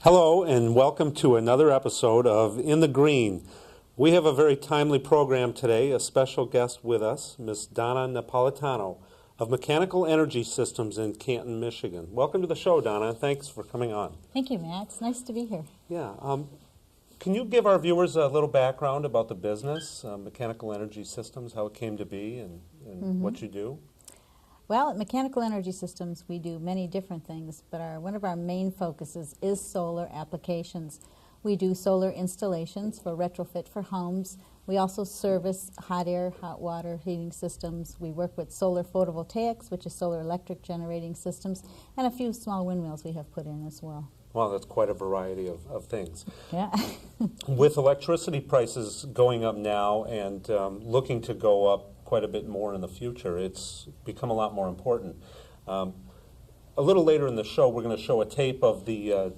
Hello and welcome to another episode of In the Green. We have a very timely program today, a special guest with us, Miss Donna Napolitano of Mechanical Energy Systems in Canton, Michigan. Welcome to the show, Donna. Thanks for coming on. Thank you, Matt. It's nice to be here. Yeah. Can you give our viewers a little background about the business, Mechanical Energy Systems, how it came to be and what you do? Well, at Mechanical Energy Systems, we do many different things, but one of our main focuses is solar applications. We do solar installations for retrofit for homes. We also service hot air, hot water heating systems. We work with solar photovoltaics, which is solar electric generating systems, and a few small windmills we have put in as well. Well, that's quite a variety of things. Yeah. With electricity prices going up now and looking to go up quite a bit more in the future, it's become a lot more important. A little later in the show, we're going to show a tape of the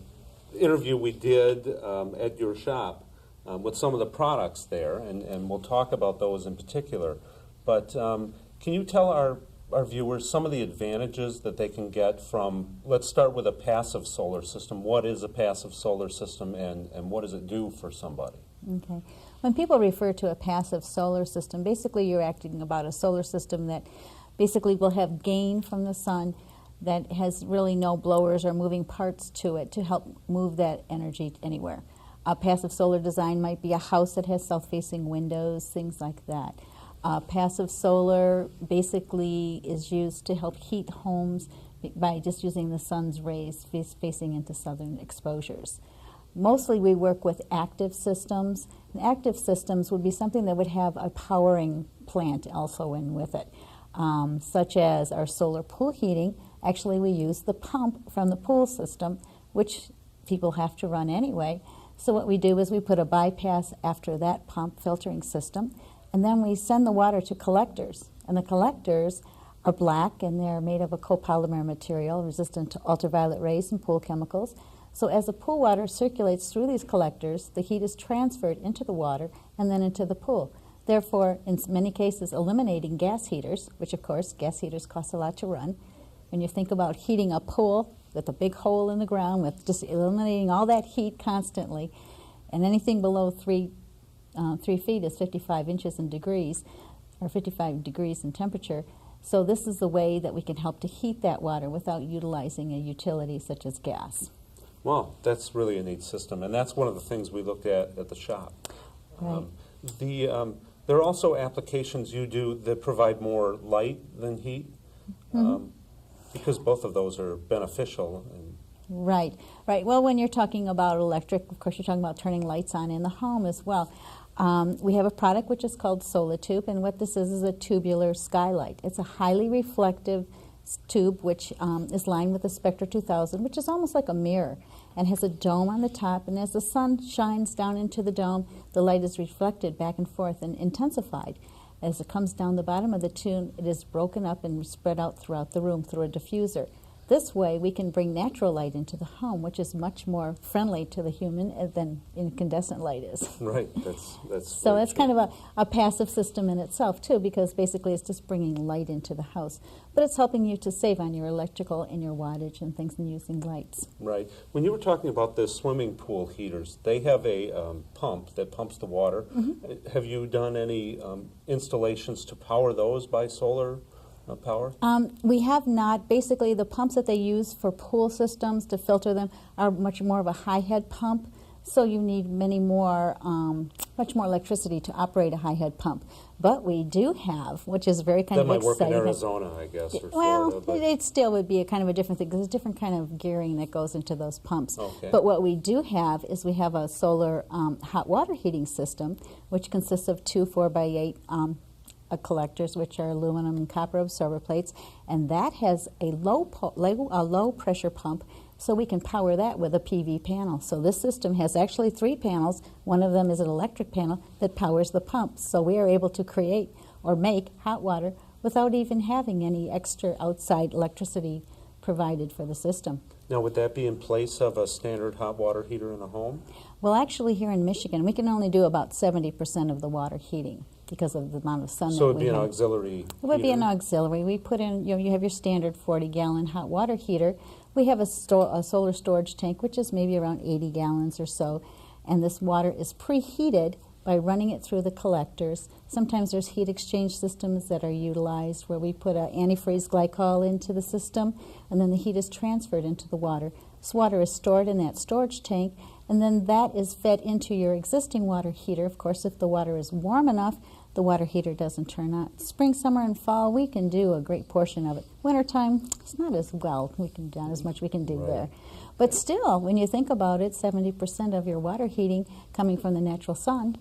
interview we did at your shop with some of the products there, and we'll talk about those in particular. But can you tell our viewers some of the advantages that they can get from, let's start with a passive solar system. What is a passive solar system and what does it do for somebody? Okay. When people refer to a passive solar system, basically you're acting about a solar system that basically will have gain from the sun that has really no blowers or moving parts to it to help move that energy anywhere. A passive solar design might be a house that has south-facing windows, things like that. Passive solar basically is used to help heat homes by just using the sun's rays facing into southern exposures. Mostly we work with active systems, and active systems would be something that would have a powering plant also in with it, such as our solar pool heating. Actually, we use the pump from the pool system, which people have to run anyway. So what we do is we put a bypass after that pump filtering system, and then we send the water to collectors. And the collectors are black, and they're made of a copolymer material resistant to ultraviolet rays and pool chemicals. So as the pool water circulates through these collectors, the heat is transferred into the water and then into the pool. Therefore, in many cases, eliminating gas heaters, which of course, gas heaters cost a lot to run. When you think about heating a pool with a big hole in the ground, with just eliminating all that heat constantly, and anything below 3 feet is 55 inches in degrees, or 55 degrees in temperature. So this is the way that we can help to heat that water without utilizing a utility such as gas. Well, that's really a neat system, and that's one of the things we looked at the shop. Right. There are also applications you do that provide more light than heat, because both of those are beneficial. Right. Well, when you're talking about electric, of course, you're talking about turning lights on in the home as well. We have a product which is called Solatube, and what this is a tubular skylight. It's a highly reflective tube which is lined with a Spectra 2000, which is almost like a mirror, and has a dome on the top, and as the sun shines down into the dome, the light is reflected back and forth and intensified. As it comes down the bottom of the tube, it is broken up and spread out throughout the room through a diffuser. This way we can bring natural light into the home, which is much more friendly to the human than incandescent light is. Right, that's so it's kind of a passive system in itself too, because basically it's just bringing light into the house. But it's helping you to save on your electrical and your wattage and things and using lights. Right. When you were talking about the swimming pool heaters, they have a pump that pumps the water. Have you done any installations to power those by solar power? We have not. Basically, the pumps that they use for pool systems to filter them are much more of a high head pump, so you need much more electricity to operate a high head pump. But we do have, which is very kind of exciting. That might work in Arizona, I guess, or well, Florida. it still would be a kind of a different thing, because there's a different kind of gearing that goes into those pumps. Okay. But what we do have is we have a solar hot water heating system, which consists of two 4x8 collectors, which are aluminum and copper absorber plates, and that has a low pressure pump, so we can power that with a PV panel. So this system has actually 3 panels. One of them is an electric panel that powers the pump. So we are able to create or make hot water without even having any extra outside electricity provided for the system. Now, would that be in place of a standard hot water heater in a home? Well, actually here in Michigan, we can only do about 70% of the water heating. because of the amount of sun So that it would we be an have. auxiliary It would be an heater? auxiliary. We put in, you have your standard 40-gallon hot water heater. We have a solar storage tank, which is maybe around 80 gallons or so, and this water is preheated by running it through the collectors. Sometimes there's heat exchange systems that are utilized where we put antifreeze glycol into the system, and then the heat is transferred into the water. This water is stored in that storage tank, and then that is fed into your existing water heater. Of course, if the water is warm enough, the water heater doesn't turn on. Spring, summer, and fall, we can do a great portion of it. Wintertime, it's not as well. Not as much we can do there. But still, when you think about it, 70% of your water heating coming from the natural sun,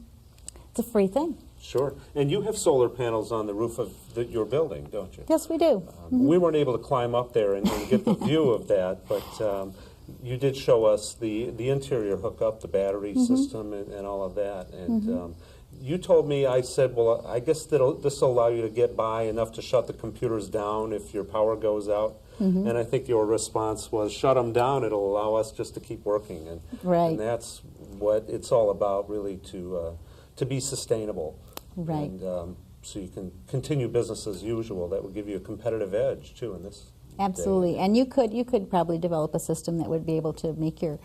it's a free thing. Sure. And you have solar panels on the roof of your building, don't you? Yes, we do. We weren't able to climb up there and get the view of that, but you did show us the interior hookup, the battery system, and all of that. And you told me, I said, well, I guess this will allow you to get by enough to shut the computers down if your power goes out. And I think your response was, shut them down, it'll allow us just to keep working. And that's what it's all about, really, to be sustainable. Right. And so you can continue business as usual. That would give you a competitive edge, too, in this Absolutely. day. And you could probably develop a system that would be able to make your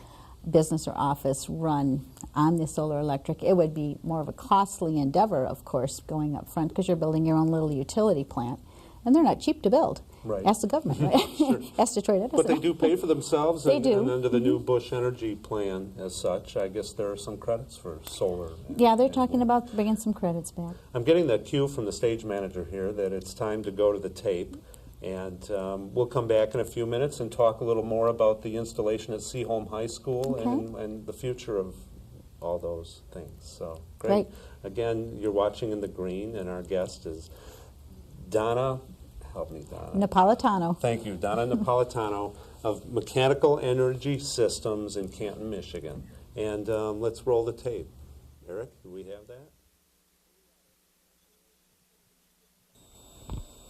business or office run on the solar electric. It would be more of a costly endeavor, of course, going up front, because you're building your own little utility plant, and they're not cheap to build. Right. Ask the government, right? Sure. Ask Detroit Edison. But they do pay for themselves, They and, do. and under the new Bush energy plan as such, I guess there are some credits for solar. Yeah, they're talking about bringing some credits back. I'm getting that cue from the stage manager here that it's time to go to the tape, and we'll come back in a few minutes and talk a little more about the installation at Seaholm High School and the future of all those things. So, great. Again, you're watching in the green, and our guest is Donna. Help me, Donna. Napolitano. Thank you, Donna Napolitano of Mechanical Energy Systems in Canton, Michigan. And let's roll the tape. Eric, do we have that?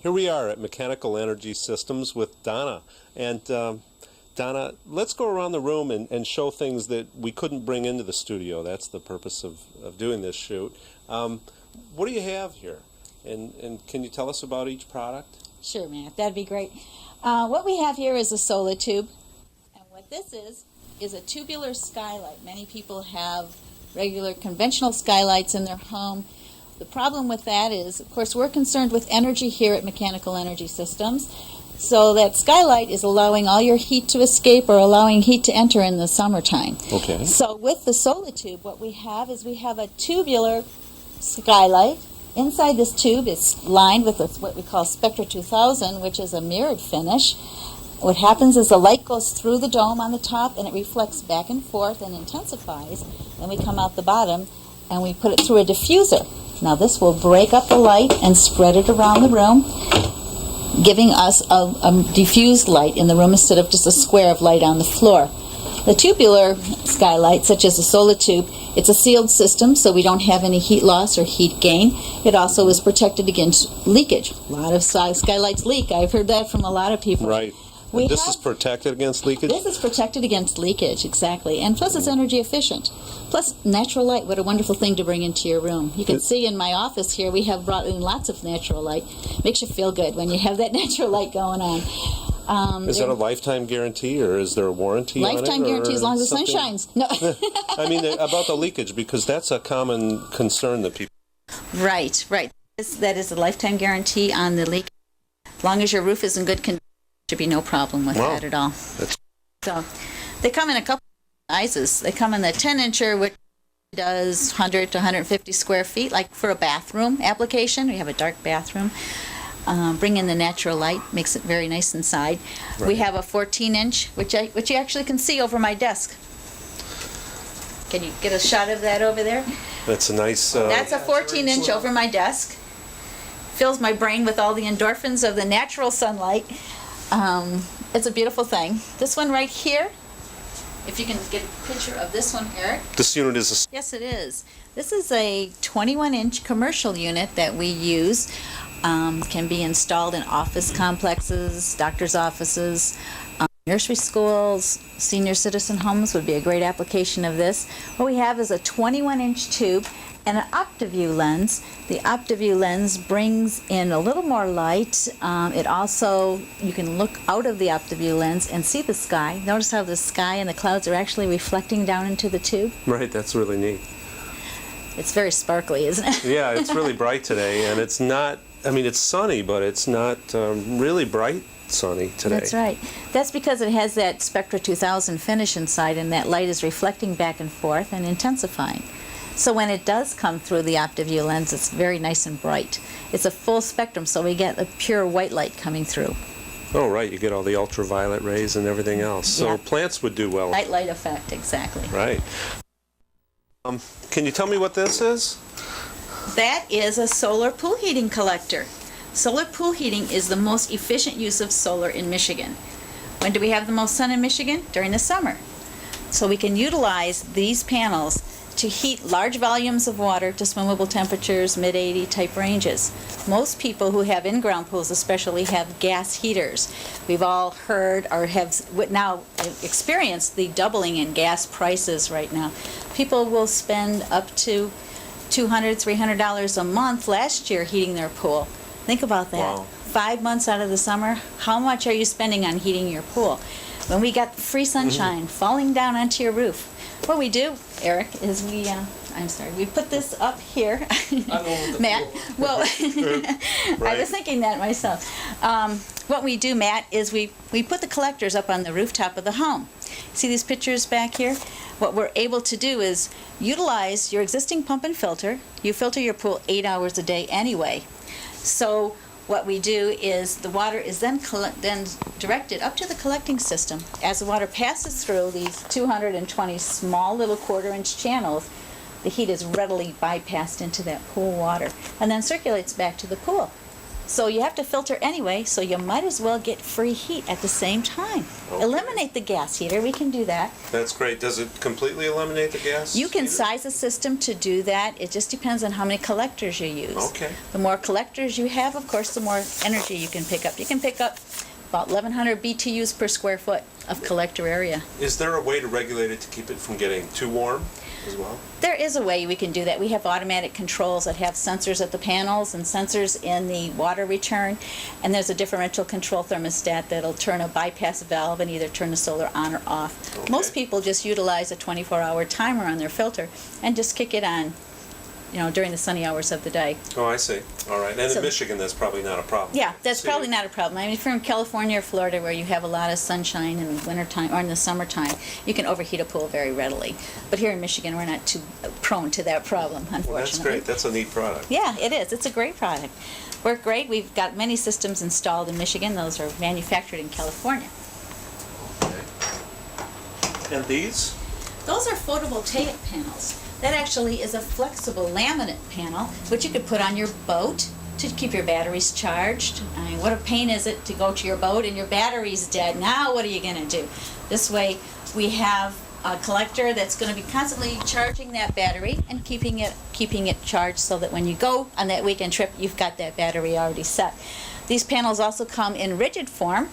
Here we are at Mechanical Energy Systems with Donna. And Donna, let's go around the room and show things that we couldn't bring into the studio. That's the purpose of doing this shoot. What do you have here? And can you tell us about each product? Sure, Matt. That'd be great. What we have here is a solar tube. And what this is a tubular skylight. Many people have regular conventional skylights in their home. The problem with that is, of course, we're concerned with energy here at Mechanical Energy Systems. So that skylight is allowing all your heat to escape or allowing heat to enter in the summertime. Okay. So with the solar tube, what we have is we have a tubular skylight. Inside this tube is lined with what we call Spectra 2000, which is a mirrored finish. What happens is the light goes through the dome on the top and it reflects back and forth and intensifies. Then we come out the bottom and we put it through a diffuser. Now this will break up the light and spread it around the room, giving us a diffused light in the room instead of just a square of light on the floor. The tubular skylight, such as the solar tube, it's a sealed system, so we don't have any heat loss or heat gain. It also is protected against leakage. A lot of skylights leak. I've heard that from a lot of people. Right. This is protected against leakage? This is protected against leakage, exactly. And plus it's energy efficient. Plus natural light, what a wonderful thing to bring into your room. You can see in my office here we have brought in lots of natural light. Makes you feel good when you have that natural light going on. Is that a lifetime guarantee, or is there a warranty on it? Lifetime guarantee as long as the sun something? shines. No. I mean, about the leakage, because that's a common concern that people... Right. That is a lifetime guarantee on the leak. As long as your roof is in good condition, there should be no problem with that at all. So they come in a couple of sizes. They come in the 10-incher, which does 100 to 150 square feet, like for a bathroom application. We have a dark bathroom. Bring in the natural light, makes it very nice inside. Right. We have a 14-inch, which you actually can see over my desk. Can you get a shot of that over there? That's a nice... That's a 14-inch over my desk. Fills my brain with all the endorphins of the natural sunlight. It's a beautiful thing. This one right here, if you can get a picture of this one, Eric. This unit is a... Yes, it is. This is a 21-inch commercial unit that we use. Can be installed in office complexes, doctor's offices. Nursery schools, senior citizen homes would be a great application of this. What we have is a 21-inch tube and an OptiView lens. The OptiView lens brings in a little more light. It also, you can look out of the OptiView lens and see the sky. Notice how the sky and the clouds are actually reflecting down into the tube? Right, that's really neat. It's very sparkly, isn't it? Yeah, it's really bright today, and it's not, I mean, it's sunny, but it's not really bright sunny today. That's right. That's because it has that Spectra 2000 finish inside, and that light is reflecting back and forth and intensifying. So when it does come through the OptiView lens, it's very nice and bright. It's a full spectrum, so we get a pure white light coming through. Oh, right, you get all the ultraviolet rays and everything else. So Yeah. plants would do well. Night light effect, exactly. Right. Can you tell me what this is? That is a solar pool heating collector. Solar pool heating is the most efficient use of solar in Michigan. When do we have the most sun in Michigan? During the summer. So we can utilize these panels to heat large volumes of water to swimmable temperatures, mid-80 type ranges. Most people who have in-ground pools especially have gas heaters. We've all heard or have now experienced the doubling in gas prices right now. People will spend up to $200, $300 a month last year heating their pool. Think about that. Wow. 5 months out of the summer, how much are you spending on heating your pool? When we got free sunshine falling down onto your roof, what we do, Eric, is we put this up here. Matt, well, I was thinking that myself. What we do, Matt, is we put the collectors up on the rooftop of the home. See these pictures back here? What we're able to do is utilize your existing pump and filter. You filter your pool 8 hours a day anyway. So what we do is the water is then directed up to the collecting system. As the water passes through these 220 small little quarter-inch channels, the heat is readily bypassed into that pool water and then circulates back to the pool. So you have to filter anyway, so you might as well get free heat at the same time. Okay. Eliminate the gas heater, we can do that. That's great. Does it completely eliminate the gas? You can heater? size a system to do that. It just depends on how many collectors you use. Okay. The more collectors you have, of course, the more energy you can pick up. You can pick up about 1,100 BTUs per square foot of collector area. Is there a way to regulate it to keep it from getting too warm as well? There is a way we can do that. We have automatic controls that have sensors at the panels and sensors in the water return, and there's a differential control thermostat that'll turn a bypass valve and either turn the solar on or off. Okay. Most people just utilize a 24-hour timer on their filter and just kick it on, during the sunny hours of the day. Oh, I see. All right. And So- in Michigan, that's probably not a problem. Yeah, that's See, probably not a problem. I mean, if you're in California or Florida where you have a lot of sunshine in the wintertime or in the summertime, you can overheat a pool very readily. But here in Michigan, we're not too prone to that problem, unfortunately. Well, that's great. That's a neat product. Yeah, it is. It's a great product. Work great. We've got many systems installed in Michigan. Those are manufactured in California. Okay. And these? Those are photovoltaic panels. That actually is a flexible laminate panel, which you could put on your boat to keep your batteries charged. I mean, what a pain is it to go to your boat and your battery's dead. Now what are you going to do? This way we have a collector that's going to be constantly charging that battery and keeping it charged so that when you go on that weekend trip, you've got that battery already set. These panels also come in rigid form,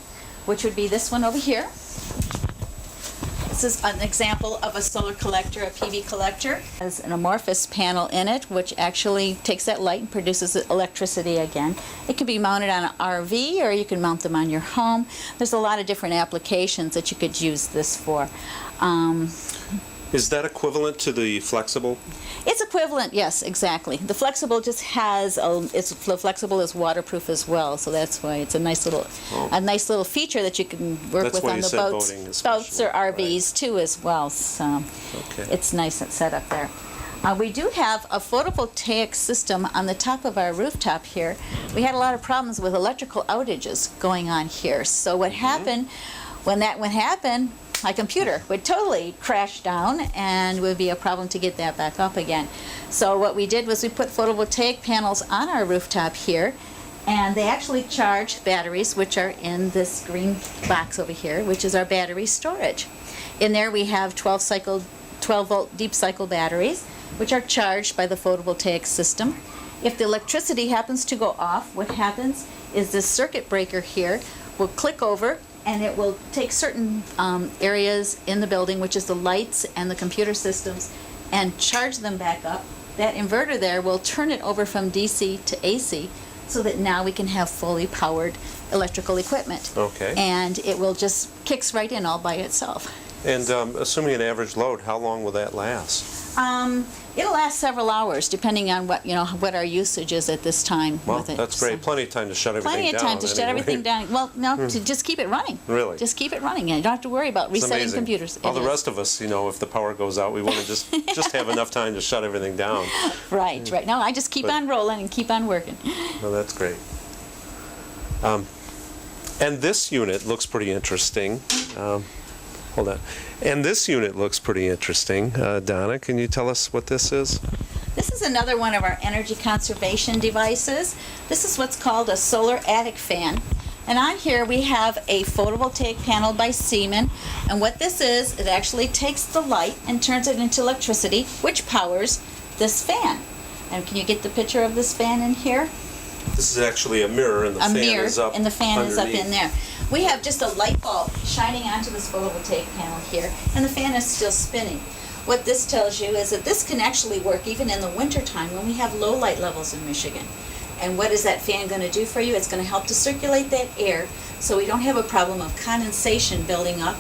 which would be this one over here. This is an example of a solar collector, a PV collector. It has an amorphous panel in it, which actually takes that light and produces electricity again. It can be mounted on an RV, or you can mount them on your home. There's a lot of different applications that you could use this for. Is that equivalent to the flexible? It's equivalent, yes, exactly. The flexible just has the flexible is waterproof as well, so that's why it's a nice little feature that you can work That's with why on you the said boats, boating especially, boats or RVs too as well. So Okay. it's nice and set up there. We do have a photovoltaic system on the top of our rooftop here. We had a lot of problems with electrical outages going on here. So what happened when that would happen? My computer would totally crash down and would be a problem to get that back up again. So what we did was we put photovoltaic panels on our rooftop here, and they actually charge batteries, which are in this green box over here, which is our battery storage. In there we have 12-volt deep cycle batteries, which are charged by the photovoltaic system. If the electricity happens to go off, what happens is this circuit breaker here will click over and it will take certain areas in the building, which is the lights and the computer systems, and charge them back up. That inverter there will turn it over from DC to AC, so that now we can have fully powered electrical equipment. Okay. And it will just kicks right in all by itself. And assuming an average load, how long will that last? It'll last several hours, depending on what our usage is at this time. Well, with it. that's great. Plenty of time to shut everything down. Plenty of time to shut anyway. everything down. Well, no, to just keep it running. Really? Just keep it running, and you don't have to worry about It's resetting amazing. computers. All It the is. rest of us, if the power goes out, we want to just have enough time to shut everything down. Right, right. No, I just keep But- on rolling and keep on working. Well, that's great. And this unit looks pretty interesting. Hold on. And this unit looks pretty interesting. Donna, can you tell us what this is? This is another one of our energy conservation devices. This is what's called a solar attic fan. And on here we have a photovoltaic panel by Siemens. And what this is, it actually takes the light and turns it into electricity, which powers this fan. And can you get the picture of this fan in here? This is actually a mirror, and the A fan mirror, is up and the fan is up in underneath. there. We have just a light bulb shining onto this photovoltaic panel here, and the fan is still spinning. What this tells you is that this can actually work even in the wintertime when we have low light levels in Michigan. And what is that fan going to do for you? It's going to help to circulate that air so we don't have a problem of condensation building up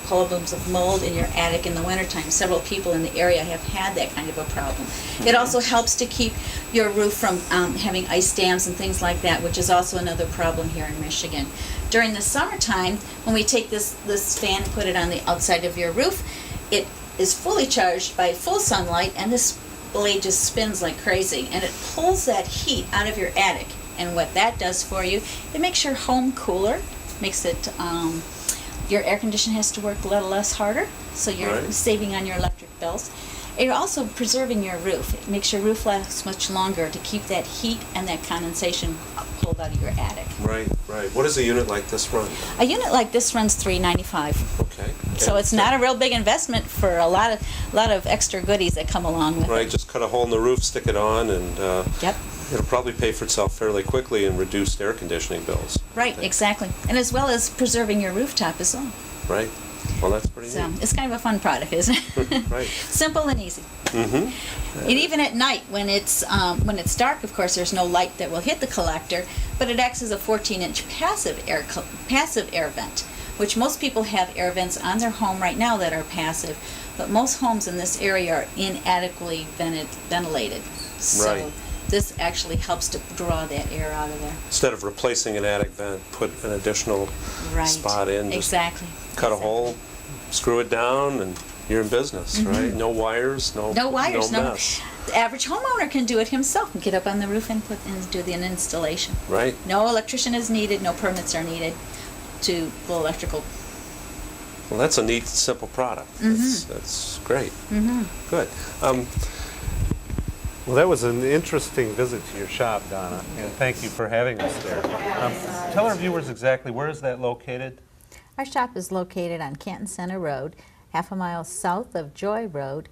columns of mold in your attic in the wintertime. Several people in the area have had that kind of a problem. It also helps to keep your roof from having ice dams and things like that, which is also another problem here in Michigan. During the summertime, when we take this fan and put it on the outside of your roof, it is fully charged by full sunlight, and this blade just spins like crazy, and it pulls that heat out of your attic. And what that does for you, it makes your home cooler, makes it your air conditioner has to work a little less harder, so you're Right. saving on your electric bills. You're also preserving your roof. It makes your roof last much longer to keep that heat and that condensation pulled out of your attic. Right, right. What does a unit like this run? A unit like this runs $395. Okay. So it's not a real big investment for a lot of extra goodies that come along with Right, it. just cut a hole in the roof, stick it on, and Yep. it'll probably pay for itself fairly quickly in reduced air conditioning bills. Right, exactly. And as well as preserving your rooftop as well. Right? Well, that's pretty So neat. it's kind of a fun product, isn't it? Right. Simple and easy. Mm-hmm. And even at night, when it's dark, of course, there's no light that will hit the collector, but it acts as a 14-inch passive air vent, which most people have air vents on their home right now that are passive, but most homes in this area are inadequately ventilated. So Right. this actually helps to draw that air out of there. Instead of replacing an attic vent, put an additional Right. spot in. Just Exactly. cut a hole, screw it down, and you're in business, right? No wires, Mm-hmm. No wires, no. mess. The average homeowner can do it himself and get up on the roof and do the installation. Right? No electrician is needed, no permits are needed to pull electrical. Well, that's a neat, simple product. That's great. Good. Well, that was an interesting visit to your shop, Donna, and thank you for having us there. Tell our viewers exactly where is that located? Our shop is located on Canton Center Road, half a mile south of Joy Road,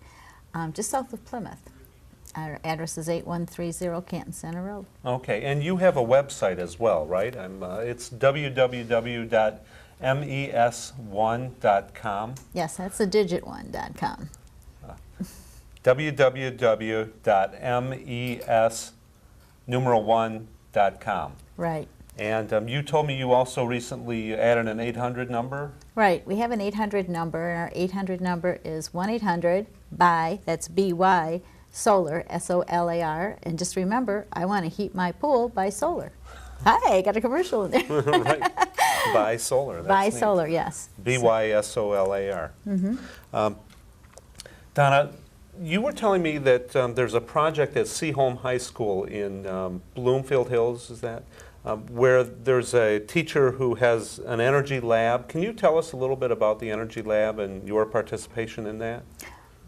just south of Plymouth. Our address is 8130 Canton Center Road. Okay, and you have a website as well, right? It's www.mes1.com. Yes, that's the digit1.com. www.mes1.com. Right. And you told me you also recently added an 800 number? Right, we have an 800 number, and our 800 number is 1-800-BY, that's B-Y, Solar, S-O-L-A-R, and just remember, I want to heat my pool by solar. Hi, I got a commercial in there. Right. By Solar. That's By neat. solar, yes. B-Y-S-O-L-A-R. Donna, you were telling me that there's a project at Seaholm High School in Bloomfield Hills, is that? Where there's a teacher who has an energy lab. Can you tell us a little bit about the energy lab and your participation in that?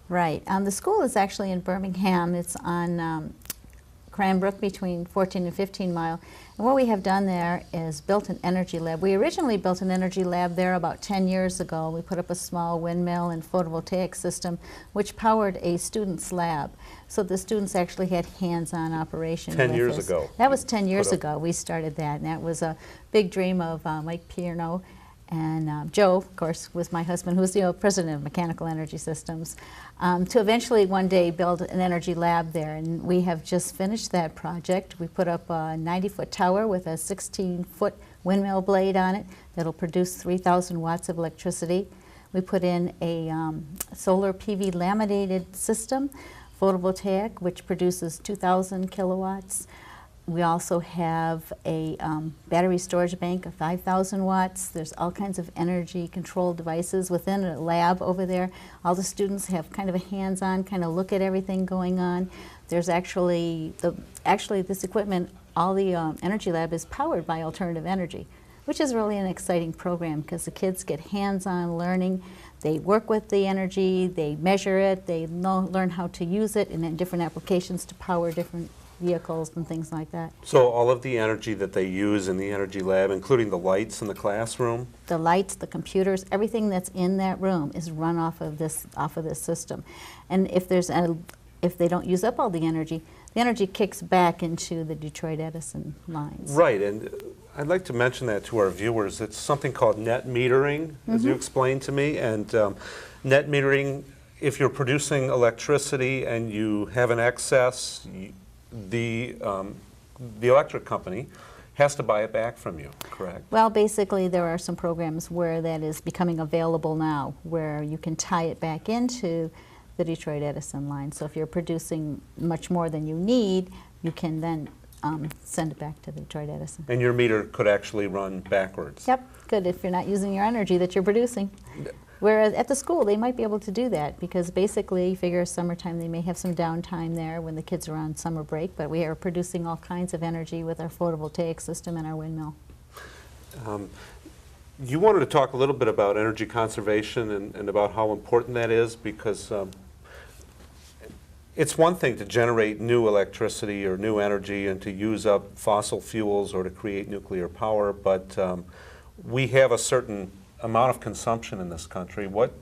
Right. The school is actually in Birmingham. It's on Cranbrook between 14 and 15 Mile. And what we have done there is built an energy lab. We originally built an energy lab there about 10 years ago. We put up a small windmill and photovoltaic system which powered a student's lab. So the students actually had hands-on operation 10 with years this. ago. That was 10 years Put up- ago we started that, and that was a big dream of Mike Pierno. and Joe, of course, was my husband, who was the president of Mechanical Energy Systems, to eventually one day build an energy lab there. And we have just finished that project. We put up a 90-foot tower with a 16-foot windmill blade on it that'll produce 3,000 watts of electricity. We put in a solar PV laminated system, photovoltaic, which produces 2,000 kilowatts. We also have a battery storage bank of 5,000 watts. There's all kinds of energy control devices within a lab over there. All the students have kind of a hands-on kind of look at everything going on. There's actually this equipment, all the energy lab is powered by alternative energy, which is really an exciting program because the kids get hands-on learning. They work with the energy, they measure it, they learn how to use it in different applications to power different vehicles and things like that. So all of the energy that they use in the energy lab, including the lights in the classroom? The lights, the computers, everything that's in that room is run off of this system. And if they don't use up all the energy kicks back into the Detroit Edison lines. Right, and I'd like to mention that to our viewers. It's something called net metering, as you explained to me, and net metering, if you're producing electricity and you have an excess, the electric company has to buy it back from you, correct? Well, basically there are some programs where that is becoming available now, where you can tie it back into the Detroit Edison line. So if you're producing much more than you need, you can then send it back to the Detroit Edison. And your meter could actually run backwards. Yep, good if you're not using your energy that you're producing. Whereas at the school, they might be able to do that because basically, you figure summertime, they may have some downtime there when the kids are on summer break, but we are producing all kinds of energy with our photovoltaic system and our windmill. You wanted to talk a little bit about energy conservation and about how important that is because it's one thing to generate new electricity or new energy and to use up fossil fuels or to create nuclear power, but we have a certain amount of consumption in this country. What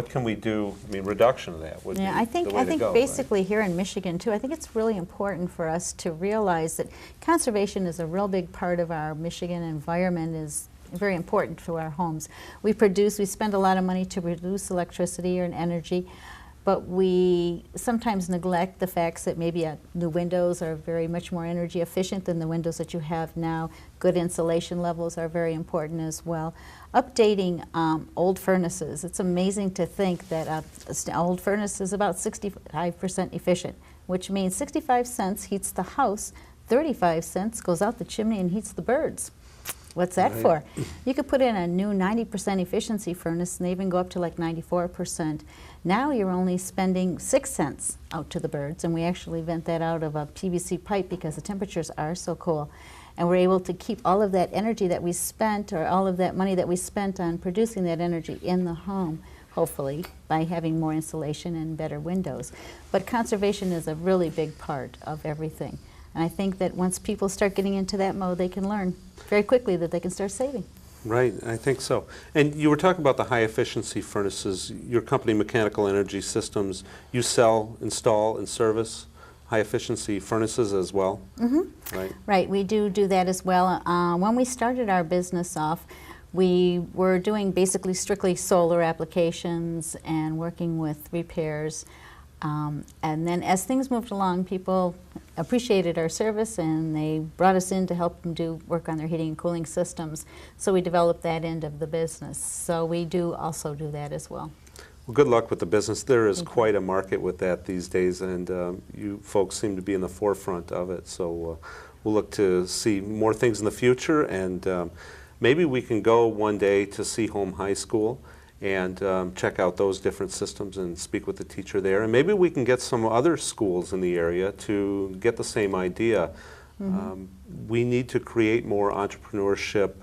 can we do? I mean, reduction of that would be I think the way to go, basically right? here in Michigan too, I think it's really important for us to realize that conservation is a real big part of our Michigan environment, is very important to our homes. We spend a lot of money to produce electricity or energy, but we sometimes neglect the facts that maybe new windows are very much more energy efficient than the windows that you have now. Good insulation levels are very important as well. Updating old furnaces. It's amazing to think that an old furnace is about 65% efficient, which means 65 cents heats the house, 35 cents goes out the chimney and heats the birds. What's that for? You could put in a new 90% efficiency furnace and they even go up to like 94%. Now you're only spending 6 cents out to the birds, and we actually vent that out of a PVC pipe because the temperatures are so cool. And we're able to keep all of that energy that we spent, or all of that money that we spent on producing that energy in the home, hopefully, by having more insulation and better windows. But conservation is a really big part of everything. And I think that once people start getting into that mode, they can learn very quickly that they can start saving. Right, I think so. And you were talking about the high-efficiency furnaces. Your company, Mechanical Energy Systems, you sell, install, and service high-efficiency furnaces as well, right? Right, we do that as well. When we started our business off, we were doing basically strictly solar applications and working with repairs. And then as things moved along, people appreciated our service and they brought us in to help them do work on their heating and cooling systems. So we developed that end of the business. So we do also do that as well. Well, good luck with the business. There is quite a market with that these days, and you folks seem to be in the forefront of it. So we'll look to see more things in the future, and maybe we can go one day to Seaholm High School and check out those different systems and speak with the teacher there. And maybe we can get some other schools in the area to get the same idea. We need to create more entrepreneurship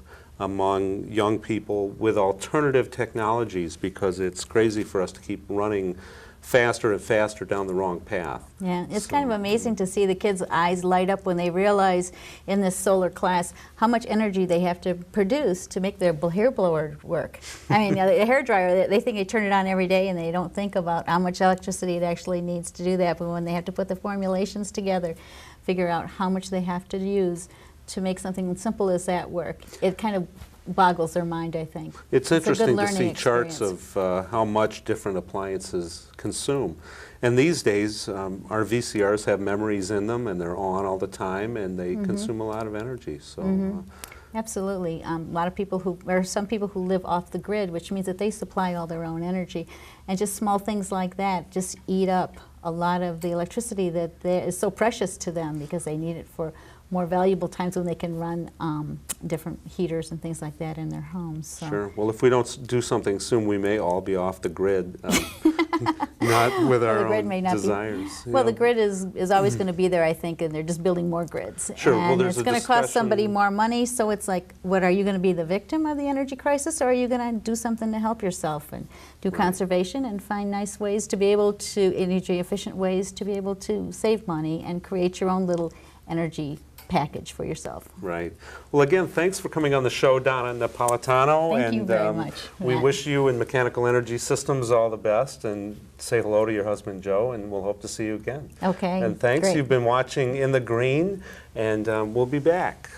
among young people with alternative technologies, because it's crazy for us to keep running faster and faster down the wrong path. Yeah, it's kind of amazing to see the kids' eyes light up when they realize in this solar class how much energy they have to produce to make their hair blower work. I mean, the hair dryer, they think they turn it on every day and they don't think about how much electricity it actually needs to do that. But when they have to put the formulations together, figure out how much they have to use to make something simple as that work, it kind of boggles their mind, I think. It's a good interesting to learning see charts experience. of how much different appliances consume. And these days, our VCRs have memories in them, and they're on all the time, and they consume a lot of energy. So, Absolutely. A lot of people who, or some people who live off the grid, which means that they supply all their own energy. And just small things like that just eat up a lot of the electricity that is so precious to them because they need it for more valuable times when they can run different heaters and things like that in their homes. So. sure. Well, if we don't do something soon, we may all be off the grid, not with our the grid own may not desires. Well, yeah. the grid is always going to be there, I think, and they're just building more grids. Sure. And Well, there's it's a going to cost somebody discussion- more money, so it's like, what, are you going to be the victim of the energy crisis, or are you going to do something to help yourself and do conservation and find nice ways to be able to, energy-efficient ways to be able to save money and create your own little energy package for yourself. Right. Well, again, thanks for coming on the show, Donna Napolitano. Thank you and very much for we that. wish you and Mechanical Energy Systems all the best, and say hello to your husband, Joe, and we'll hope to see you again. Okay, And thanks. great. You've been watching In the Green, and we'll be back.